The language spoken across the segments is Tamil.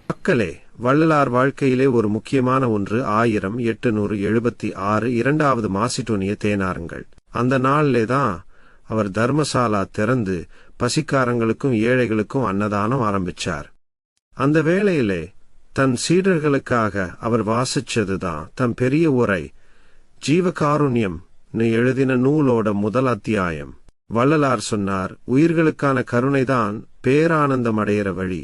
மக்களே, வள்ளலார் வாழ்க்கையிலே ஒரு முக்கியமான ஒன்று 1876 இரண்டாவது மாசிடோனிய தேனாருங்கள். அந்த நாளிலே தான் அவர் தர்மசாலா திறந்து பசிக்காரங்களுக்கும் ஏழைகளுக்கும் அன்னதானம் ஆரம்பிச்சார். அந்த வேளையிலே தன் சீடர்களுக்காக அவர் வாசிச்சதுதான் தம் பெரிய உரை ஜீவகாருண்யம் எழுதின நூலோட முதல் அத்தியாயம். வள்ளலார் சொன்னார், உயிர்களுக்கான கருணைதான் பேரானந்தம் அடையிற வழி.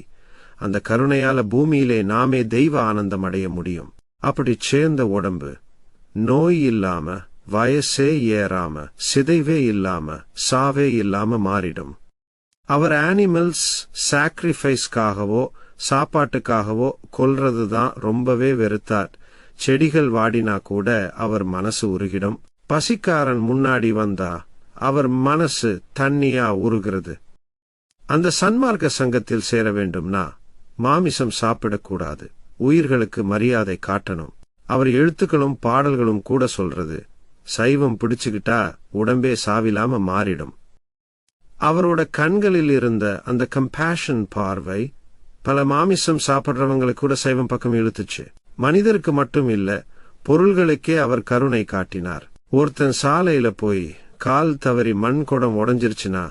அந்த கருணையால பூமியிலே நாமே தெய்வ ஆனந்தம் அடைய முடியும். அப்படி சேர்ந்த உடம்பு நோய் இல்லாம, வயசே ஏறாம, சிதைவே இல்லாம, சாவே இல்லாம மாறிடும். அவர் அனிமல்ஸ் சாக்ரிஃபைஸ்க்காகவோ சாப்பாட்டுக்காகவோ கொல்றதுதான் ரொம்பவே வெறுத்தார். செடிகள் வாடினா கூட அவர் மனசு உருகிடும். பசிக்காரன் முன்னாடி வந்தா அவர் மனசு தண்ணியா உருகிறது. அந்த சன்மார்க்க சங்கத்தில் சேர வேண்டும்னா மாமிசம் சாப்பிடக்கூடாது. உயிர்களுக்கு மரியாதை காட்டணும். அவர் எழுத்துக்களும் பாடல்களும் கூட சொல்றது, சைவம் பிடிச்சுக்கிட்டா உடம்பே சாவில்லாம மாறிடும். அவரோட கண்களில் இருந்த அந்த கம்பேஷன் பார்வை பல மாமிசம் சாப்பிடுறவங்களுக்கு கூட சைவம் பக்கம் இழுத்துச்சு. மனிதருக்கு மட்டும் இல்ல, பொருள்களுக்கே அவர் கருணை காட்டினார். ஒருத்தன் சாலையில போய் கால் தவறி மண் குடம் உடஞ்சிருச்சுன்னா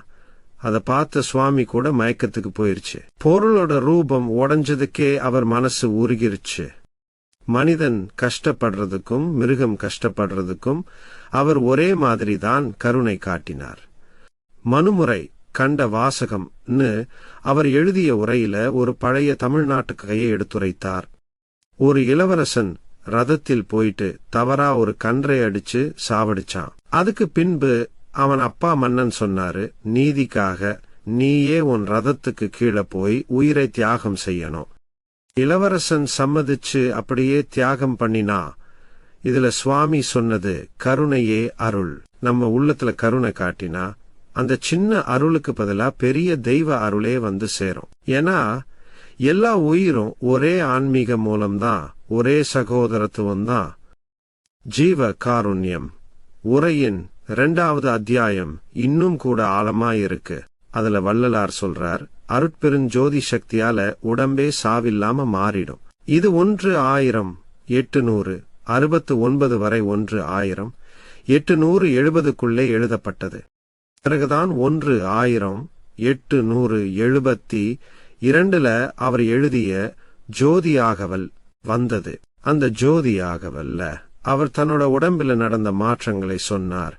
அதை பார்த்த சுவாமி கூட மயக்கத்துக்கு போயிருச்சு. பொருளோட ரூபம் உடஞ்சதுக்கே அவர் மனசு உருகிருச்சு. மனிதன் கஷ்டப்படுறதுக்கும் மிருகம் கஷ்டப்படுறதுக்கும் அவர் ஒரே மாதிரி தான் கருணை காட்டினார். மனுமுறை கண்ட வாசகம்னு அவர் எழுதிய உரையில ஒரு பழைய தமிழ்நாட்டு கதையை எடுத்துரைத்தார். ஒரு இளவரசன் ரதத்தில் போயிட்டு தவறா ஒரு கன்றை அடிச்சு சாவடிச்சான். அதுக்கு பின்பு அவன் அப்பா மன்னன் சொன்னாரு, நீதிக்காக நீயே உன் ரதத்துக்கு கீழே போய் உயிரை தியாகம் செய்யணும். இளவரசன் சம்மதிச்சு அப்படியே தியாகம் பண்ணினா. இதுல சுவாமி சொன்னது கருணையே அருள். நம்ம உள்ளத்துல கருணை காட்டினா அந்த சின்ன அருளுக்கு பதிலா பெரிய தெய்வ அருளே வந்து சேரும். ஏன்னா எல்லா உயிரும் ஒரே ஆன்மீக மூலம்தான், ஒரே சகோதரத்துவம் தான். ஜீவ காருண்யம் உரையின் 2வது அத்தியாயம் இன்னும் கூட ஆழமாயிருக்கு. அதுல வள்ளலார் சொல்றார், அருட்பெருஞ்சோதி சக்தியால உடம்பே சாவில்லாம மாறிடும். இது 1869 வரை 1870க்குள்ளே எழுதப்பட்டது. பிறகுதான் 1872 அவர் எழுதிய ஜோதியாகவல் வந்தது. அந்த ஜோதியாகவல்ல அவர் தன்னோட உடம்பில நடந்த மாற்றங்களை சொன்னார்.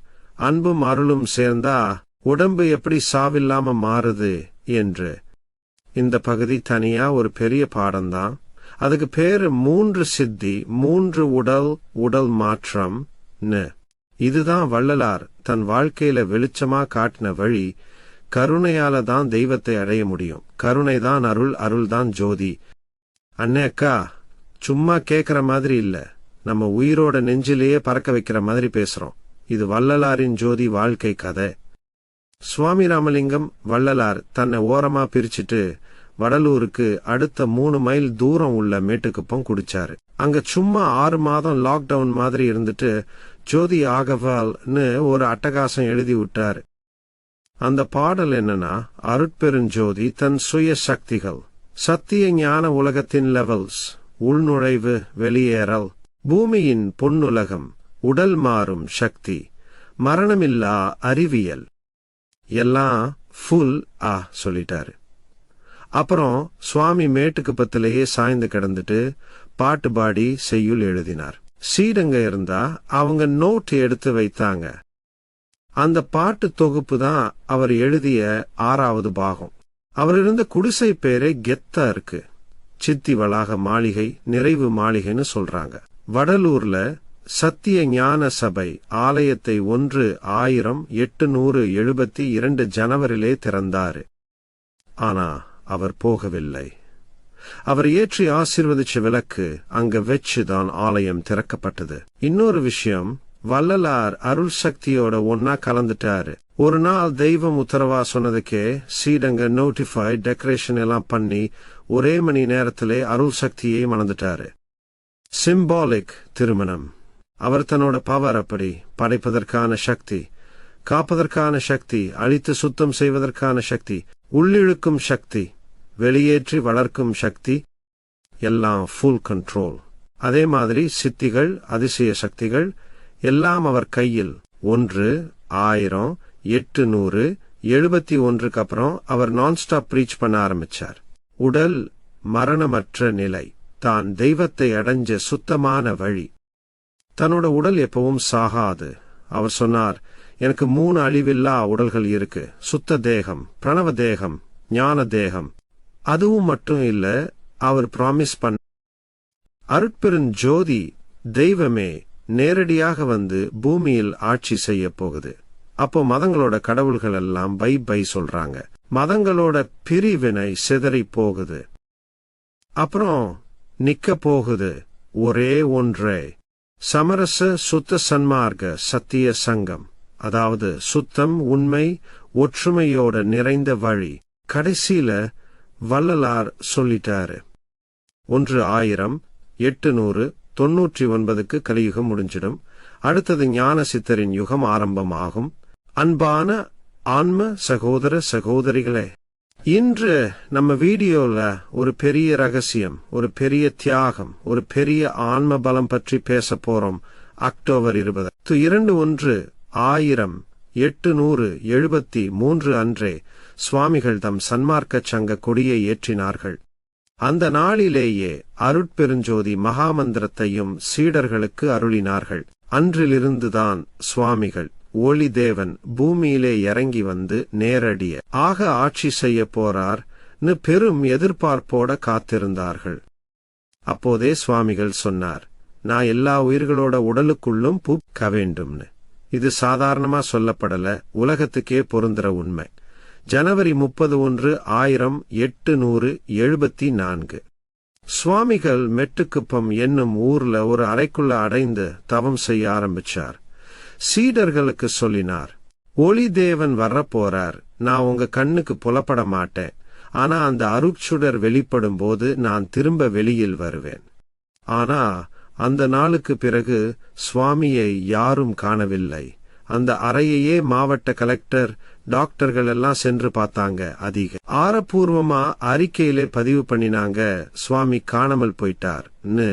அன்பும் அருளும் சேர்ந்தா உடம்பு எப்படி சாவில்லாம மாறுது என்று. இந்த பகுதி தனியா ஒரு பெரிய பாடம்தான். அதுக்கு பேரு 3 சித்தி 3 உடல் மாற்றம். இதுதான் வள்ளலார் தன் வாழ்க்கையில வெளிச்சமா காட்டின வழி. கருணையால தான் தெய்வத்தை அடைய முடியும். கருணைதான் அருள், அருள்தான் ஜோதி. அண்ணே அக்கா, சும்மா கேக்குற மாதிரி இல்ல, நம்ம உயிரோட நெஞ்சிலேயே பறக்க வைக்கிற மாதிரி பேசுறோம். இது வள்ளலாரின் ஜோதி வாழ்க்கை கதை. சுவாமி ராமலிங்கம் வள்ளலார் தன்னை ஓரமா பிரிச்சுட்டு வடலூருக்கு அடுத்த 3 மைல் தூரம் உள்ள மேட்டுக்குப்பம் குடிச்சாரு. அங்க சும்மா 6 மாதம் லாக்டவுன் மாதிரி இருந்துட்டு ஜோதி ஆகவால்னு ஒரு அட்டகாசம் எழுதி விட்டாரு. அந்த பாடல் என்னன்னா, அருட்பெருஞ்சோதி தன் சுய சக்திகள், சத்திய ஞான உலகத்தின் லெவல்ஸ், உள்நுழைவு வெளியேறல், பூமியின் பொன்னுலகம், உடல் மாறும் சக்தி, மரணமில்லா அறிவியல், எல்லாம் ஃபுல் சொல்லிட்டாரு. அப்புறம் சுவாமி மேட்டுக்கு பத்திலேயே சாய்ந்து கிடந்துட்டு பாட்டு பாடி செய்யுள் எழுதினார். சீடங்க இருந்தா அவங்க நோட் எடுத்து வைத்தாங்க. அந்த பாட்டு தொகுப்பு தான் அவர் எழுதிய 6வது பாகம். அவர் இருந்த குடிசை பேரே கெத்தா இருக்கு. சித்தி வளாக மாளிகை, நிறைவு மாளிகைன்னு சொல்றாங்க. வடலூர்ல சத்திய ஞான சபை ஆலயத்தை 1872 ஜனவரியிலே திறந்தாரு. ஆனா அவர் போகவில்லை. அவர் ஏற்றி ஆசீர்வதிச்ச விளக்கு அங்க வச்சுதான் ஆலயம் திறக்கப்பட்டது. இன்னொரு விஷயம், வள்ளலார் அருள் சக்தியோட ஒன்னா கலந்துட்டாரு. ஒரு நாள் தெய்வம் உத்தரவா சொன்னதுக்கே சீடங்க நோட்டிஃபை டெக்கரேஷன் எல்லாம் பண்ணி ஒரே மணி நேரத்திலே அருள் சக்தியை மணந்துட்டாரு. சிம்பாலிக் திருமணம். அவர் தன்னோட பவர் அப்படி படைப்பதற்கான சக்தி, காப்பதற்கான சக்தி, அழித்து சுத்தம் செய்வதற்கான சக்தி, உள்ளிழுக்கும் சக்தி, வெளியேற்றி வளர்க்கும் சக்தி, எல்லாம் ஃபுல் கண்ட்ரோல். அதே மாதிரி சித்திகள், அதிசய சக்திகள் எல்லாம் அவர் கையில். 1, 1000, 800, 71க்கு அப்புறம் அவர் நான்ஸ்டாப் ப்ரீச் பண்ண ஆரம்பிச்சார். உடல் மரணமற்ற நிலை, தான் தெய்வத்தை அடைஞ்ச சுத்தமான வழி. தன்னோட உடல் எப்பவும் சாகாது. அவர் சொன்னார், எனக்கு 3 அழிவில்லா உடல்கள் இருக்கு. சுத்த தேகம், பிரணவ தேகம், ஞான தேகம். அதுவும் மட்டும் இல்ல, அவர் ப்ராமிஸ் பண்ண அருட்பெருஞ்சோதி தெய்வமே நேரடியாக வந்து பூமியில் ஆட்சி செய்ய போகுது. அப்போ மதங்களோட கடவுள்கள் எல்லாம் பை பை சொல்றாங்க. மதங்களோட பிரிவினை சிதறி போகுது. அப்புறம் நிக்க போகுது ஒரே ஒன்றே, சமரச சுத்த சன்மார்க்க சத்திய சங்கம். அதாவது சுத்தம், உண்மை, ஒற்றுமையோட நிறைந்த வழி. கடைசியில வள்ளலார் சொல்லிட்டாரு, 1, 1000, 899க்கு கலியுகம் முடிஞ்சிடும். அடுத்தது ஞான சித்தரின் யுகம் ஆரம்பமாகும். அன்பான ஆன்ம சகோதர சகோதரிகளே, இன்று நம்ம வீடியோல ஒரு பெரிய ரகசியம், ஒரு பெரிய தியாகம், ஒரு பெரிய ஆன்ம பலம் பற்றி பேச போறோம். அக்டோபர் 20, 1873 அன்றே சுவாமிகள் தம் சன்மார்க்க சங்க கொடியை ஏற்றினார்கள். அந்த நாளிலேயே அருட்பெருஞ்சோதி மகாமந்திரத்தையும் சீடர்களுக்கு அருளினார்கள். அன்றிலிருந்துதான் சுவாமிகள் ஒளி தேவன் பூமியிலே இறங்கி வந்து நேரடிய ஆக ஆட்சி செய்ய போறார்னு பெரும் எதிர்பார்ப்போட காத்திருந்தார்கள். அப்போதே சுவாமிகள் சொன்னார், நான் எல்லா உயிர்களோட உடலுக்குள்ளும் புக்க வேண்டும்னு. இது சாதாரணமா சொல்லப்படல, உலகத்துக்கே பொருந்துற உண்மை. ஜனவரி 31, 1874 சுவாமிகள் மெட்டுக்குப்பம் என்னும் ஊர்ல ஒரு அறைக்குள்ள அடைந்து தவம் செய்ய ஆரம்பிச்சார். சீடர்களுக்கு சொல்லினார், ஒளி தேவன் வரப்போறார். நான் உங்க கண்ணுக்கு புலப்பட மாட்டேன். ஆனா அந்த அருட்சுடர் வெளிப்படும் போது நான் திரும்ப வெளியில் வருவேன். ஆனா அந்த நாளுக்கு பிறகு சுவாமியை யாரும் காணவில்லை. அந்த அறையையே மாவட்ட கலெக்டர், டாக்டர்கள் எல்லாம் சென்று பார்த்தாங்க. அதிக ஆரப்பூர்வமா அறிக்கையிலே பதிவு பண்ணினாங்க, சுவாமி காணாமல் போயிட்டார்னு.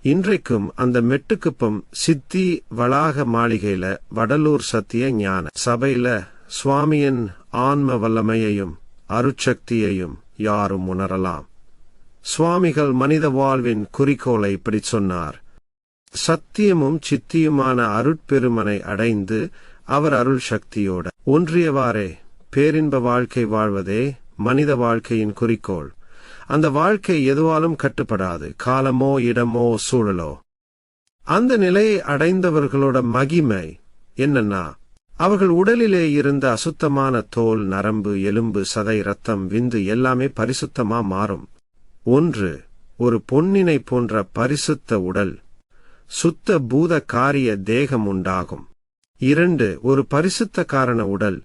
இன்றைக்கும் அந்த மெட்டுக்குப்பம் சித்தி வளாக மாளிகையில வடலூர் சத்திய ஞான சபையில சுவாமியின் ஆன்ம வல்லமையையும் அருட்சக்தியையும் யாரும் உணரலாம். சுவாமிகள் மனித வாழ்வின் குறிக்கோளை இப்படி சொன்னார், சத்தியமும் சித்தியுமான அருட்பெருமனை அடைந்து அவர் அருள் சக்தியோட ஒன்றியவாறே பேரின்ப வாழ்க்கை வாழ்வதே மனித வாழ்க்கையின் குறிக்கோள். அந்த வாழ்க்கை எதுவாலும் கட்டுப்படாது, காலமோ இடமோ சூழலோ. அந்த நிலையை அடைந்தவர்களோட மகிமை என்னன்னா, அவர்கள் உடலிலே இருந்த அசுத்தமான தோல், நரம்பு, எலும்பு, சதை, ரத்தம், விந்து எல்லாமே பரிசுத்தமா மாறும். 1, ஒரு பொன்னினை போன்ற பரிசுத்த உடல், சுத்த பூத காரிய தேகம் உண்டாகும். 2, ஒரு பரிசுத்த காரண உடல்,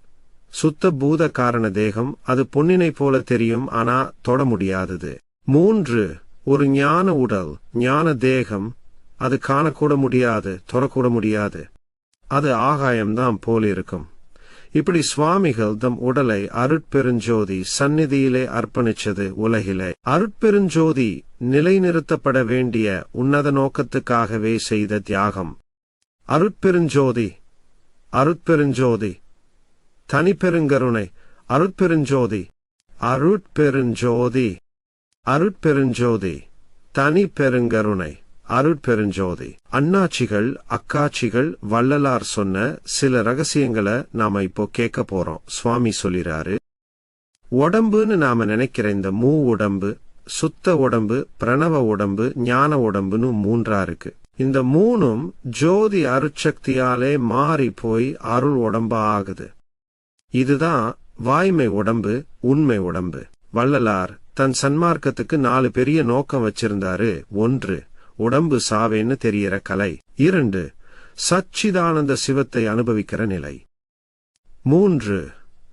சுத்த பூத காரண தேகம். அது பொன்னினை போல தெரியும், ஆனா தொட முடியாதது. 3, ஒரு ஞான உடல், ஞான தேகம். அது காணக்கூட முடியாது, தொடக்கூட முடியாது. அது ஆகாயம்தான் போல இருக்கும். இப்படி சுவாமிகள் தம் உடலை அருட்பெருஞ்சோதி சந்நிதியிலே அர்ப்பணிச்சது உலகிலே அருட்பெருஞ்சோதி நிலைநிறுத்தப்பட வேண்டிய உன்னத நோக்கத்துக்காகவே செய்த தியாகம். அருட்பெருஞ்சோதி, அருட்பெருஞ்சோதி, தனிப்பெருங்கருணை, அருட்பெருஞ்சோதி, அருட்பெருஞ்சோதி, அருட்பெருஞ்சோதி, தனிப்பெருங்கருணை, அருட்பெருஞ்சோதி. அண்ணாச்சிகள், அக்காட்சிகள், வள்ளலார் சொன்ன சில ரகசியங்களை நாம இப்போ கேட்க போறோம். சுவாமி சொல்லிறாரு, உடம்புன்னு நாம நினைக்கிற இந்த உடம்பு, சுத்த உடம்பு, பிரணவ உடம்பு, ஞான உடம்புன்னு 3 இருக்கு. இந்த 3ம் ஜோதி அருட்சக்தியாலே மாறி போய் அருள் உடம்பா ஆகுது. இதுதான் வாய்மை உடம்பு, உண்மை உடம்பு. வள்ளலார் தன் சன்மார்க்கத்துக்கு 4 பெரிய நோக்கம் வச்சிருந்தாரு. 1, உடம்பு சாவேன்னு தெரியற கலை. 2, சச்சிதானந்த சிவத்தை அனுபவிக்கிற நிலை. 3,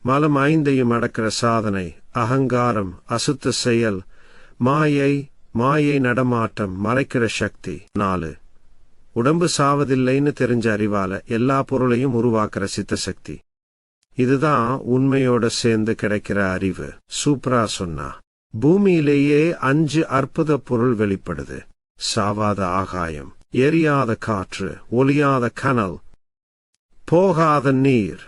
மலம் 5ஐயும் அடக்கிற சாதனை, அகங்காரம், அசுத்த செயல், மாயை நடமாட்டம், மறைக்கிற சக்தி. 4, உடம்பு சாவதில்லைன்னு தெரிஞ்ச அறிவால எல்லா பொருளையும் உருவாக்குற சித்த சக்தி. இதுதான் உண்மையோட சேர்ந்து கிடைக்கிற அறிவு. சூப்பரா சொன்னா. பூமியிலேயே 5 அற்புத பொருள் வெளிப்படுது. சாவாத ஆகாயம், எரியாத காற்று, ஒளியாத கனல், போகாத நீர்,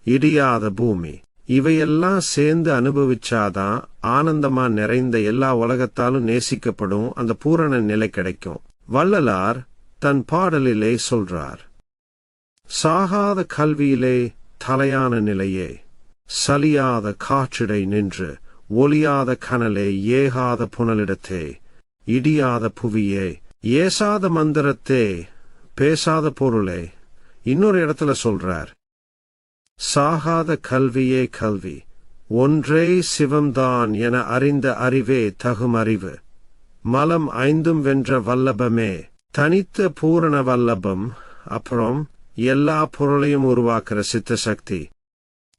இடியாத பூமி. இவையெல்லாம் சேர்ந்து அனுபவிச்சாதான் ஆனந்தமா நிறைந்த எல்லா உலகத்தாலும் நேசிக்கப்படும் அந்த பூரண நிலை கிடைக்கும். வள்ளலார் தன் பாடலிலே சொல்றார், சாகாத கல்வியிலே தலையான நிலையே, சலியாத காற்றிடை நின்று, ஒளியாத கனலே, ஏகாத புனலிடத்தே, இடியாத புவியே, ஏசாத மந்திரத்தே, பேசாத பொருளே. இன்னொரு இடத்துல சொல்றார், சாகாத கல்வியே கல்வி, ஒன்றே சிவம்தான் என அறிந்த அறிவே தகும் அறிவு, மலம் 5 வென்ற வல்லபமே, தனித்த பூரண வல்லபம். அப்புறம் எல்லா பொருளையும் உருவாக்குற சித்த சக்தி.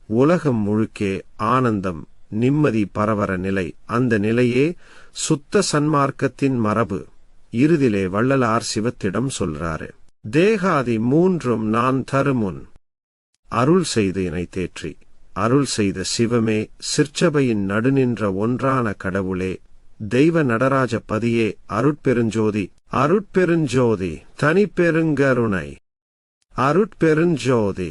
உலகம் முழுக்கே ஆனந்தம், நிம்மதி பரவற நிலை. அந்த நிலையே சுத்த சன்மார்க்கத்தின் மரபு. இறுதிலே வள்ளலார் சிவத்திடம் சொல்றாரு, தேகாதி 3ம் நான் தருமுன். அருள் செய்து இணை தேற்றி அருள் செய்த சிவமே, சிற்சபையின் நடுநின்ற ஒன்றான கடவுளே, தெய்வ நடராஜ பதியே, அருட்பெருஞ்சோதி, அருட்பெருஞ்சோதி, தனிப்பெருங்கருணை, அருட்பெருஞ்சோதி.